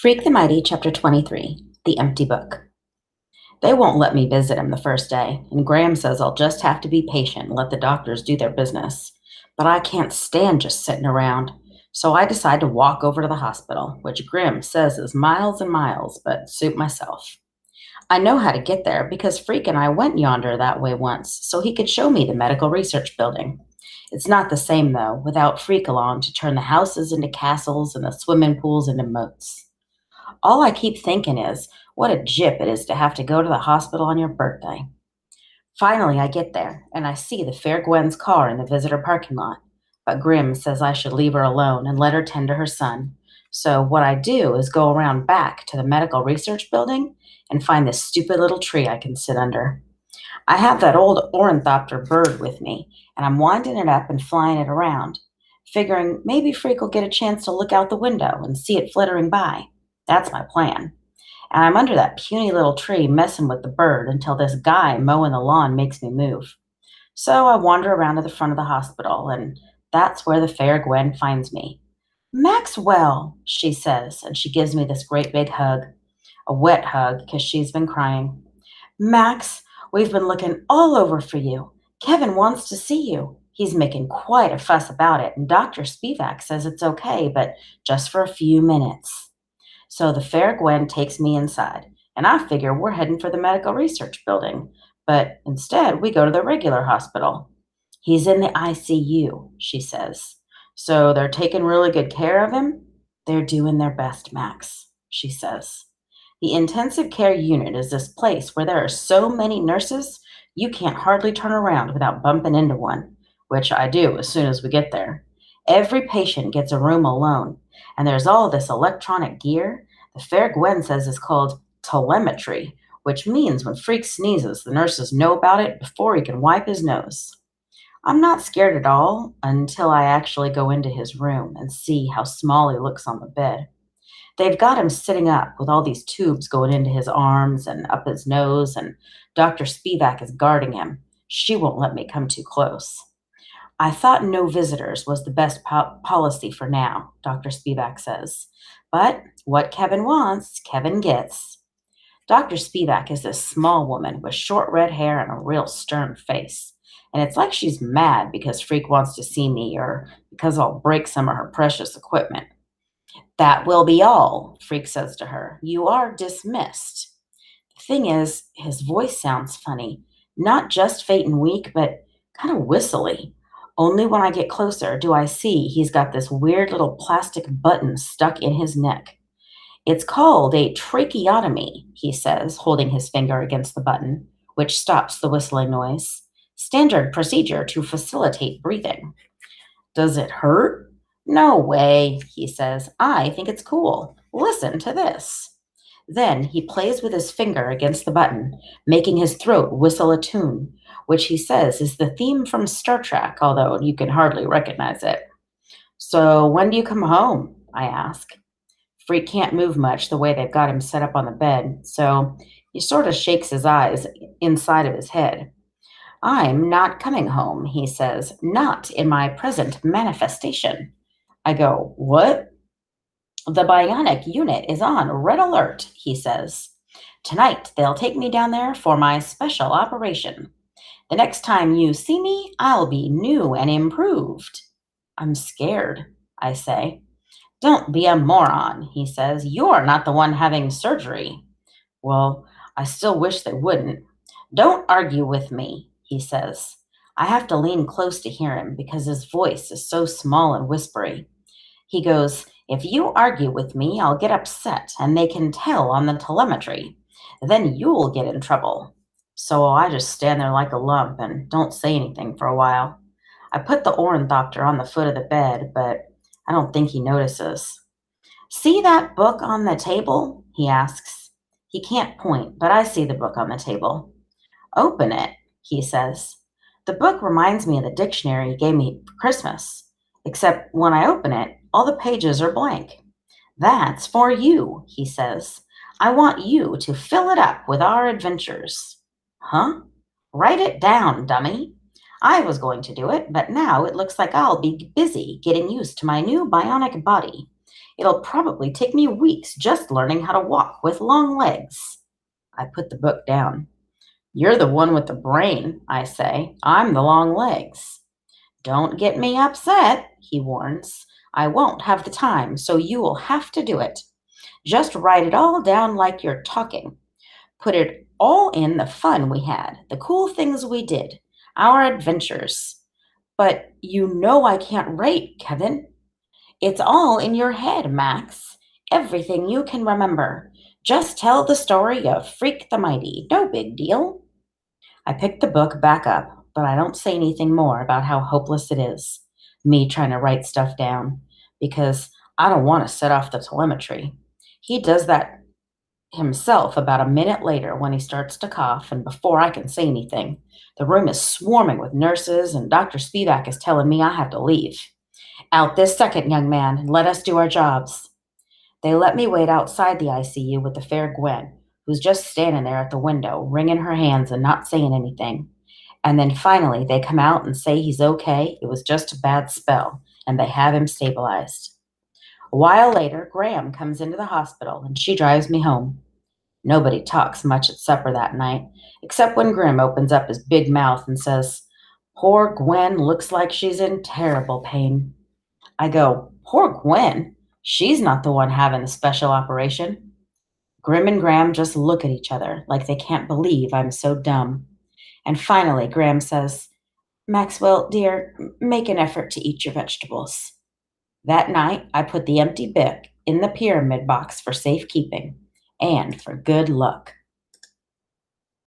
Freak the Mighty, Chapter 23, The Empty Book. They won't let me visit him the first day, and Graham says I'll just have to be patient and let the doctors do their business. But I can't stand just sitting around, so I decide to walk over to the hospital, which Grim says is miles and miles, but suit myself. I know how to get there because Freak and I went yonder that way once, so he could show me the medical research building. It's not the same, though, without Freak along to turn the houses into castles and the swimming pools into moats. All I keep thinking is, what a jip it is to have to go to the hospital on your birthday. Finally, I get there, and I see the Fair Gwen's car in the visitor parking lot. But Grim says I should leave her alone and let her tend to her son. So what I do is go around back to the medical research building and find this stupid little tree I can sit under. I have that old ornithopter bird with me, and I'm winding it up and flying it around, figuring maybe Freak will get a chance to look out the window and see it flittering by. That's my plan. And I'm under that puny little tree messing with the bird until this guy mowing the lawn makes me move. So I wander around to the front of the hospital, and that's where the fair Gwen finds me. Maxwell, she says, and she gives me this great big hug, a wet hug because she's been crying. Max, we've been looking all over for you. Kevin wants to see you. He's making quite a fuss about it, and Dr. Spivak says it's okay, but just for a few minutes. So the fair Gwen takes me inside, and I figure we're heading for the medical research building, but instead we go to the regular hospital. He's in the ICU, she says. So they're taking really good care of him? They're doing their best, Max, she says. The intensive care unit is this place where there are so many nurses you can't hardly turn around without bumping into one, which I do as soon as we get there. Every patient gets a room alone, and there's all this electronic gear. The fair Gwen says is called telemetry, which means when Freak sneezes, the nurses know about it before he can wipe his nose. I'm not scared at all until I actually go into his room and see how small he looks on the bed. They've got him sitting up with all these tubes going into his arms and up his nose, and Dr. Spivak is guarding him. She won't let me come too close. I thought no visitors was the best policy for now, Dr. Spivak says. But what Kevin wants, Kevin gets. Dr. Spivak is this small woman with short red hair and a real stern face. And it's like she's mad because Freak wants to see me or because I'll break some of her precious equipment. That will be all, Freak says to her. You are dismissed. The thing is, his voice sounds funny. Not just faint and weak, but kind of whistly. Only when I get closer do I see he's got this weird little plastic button stuck in his neck. It's called a tracheotomy, he says, holding his finger against the button, which stops the whistling noise. Standard procedure to facilitate breathing. Does it hurt? No way, he says. I think it's cool. Listen to this. Then he plays with his finger against the button, making his throat whistle a tune, which he says is the theme from Star Trek, although you can hardly recognize it. So, when do you come home? I ask. Freak can't move much the way they've got him set up on the bed, so he sort of shakes his eyes inside of his head. I'm not coming home, he says, not in my present manifestation. I go, what? The bionic unit is on red alert, he says. Tonight they'll take me down there for my special operation. The next time you see me, I'll be new and improved. I'm scared, I say. Don't be a moron, he says. You're not the one having surgery. Well, I still wish they wouldn't. Don't argue with me, he says. I have to lean close to hear him because his voice is so small and whispery. He goes, if you argue with me, I'll get upset and they can tell on the telemetry. Then you'll get in trouble. So I just stand there like a lump and don't say anything for a while. I put the ornithopter on the foot of the bed, but I don't think he notices. See that book on the table? He asks. He can't point, but I see the book on the table. Open it, he says. The book reminds me of the dictionary he gave me for Christmas, except when I open it, all the pages are blank. That's for you, he says. I want you to fill it up with our adventures. Huh? Write it down, dummy. I was going to do it, but now it looks like I'll be busy getting used to my new bionic body. It'll probably take me weeks just learning how to walk with long legs. I put the book down. You're the one with the brain, I say. I'm the long legs. Don't get me upset, he warns. I won't have the time, so you will have to do it. Just write it all down like you're talking. Put it all in the fun we had, the cool things we did, our adventures. But you know I can't write, Kevin. It's all in your head, Max. Everything you can remember. Just tell the story of Freak the Mighty. No big deal. I pick the book back up, but I don't say anything more about how hopeless it is, me trying to write stuff down, because I don't want to set off the telemetry. He does that himself about a minute later when he starts to cough, and before I can say anything, the room is swarming with nurses, and Dr. Spivak is telling me I have to leave. Out this second, young man, and let us do our jobs. They let me wait outside the ICU with the fair Gwen, who's just standing there at the window, wringing her hands and not saying anything. And then finally, they come out and say he's okay, it was just a bad spell, and they have him stabilized. A while later, Graham comes into the hospital, and she drives me home. Nobody talks much at supper that night, except when Grim opens up his big mouth and says, "Poor Gwen looks like she's in terrible pain." I go, "Poor Gwen? She's not the one having the special operation." Grim and Graham just look at each other like they can't believe I'm so dumb. And finally, Graham says, "Maxwell, dear, make an effort to eat your vegetables." That night, I put the empty book in the pyramid box for safekeeping and for good luck.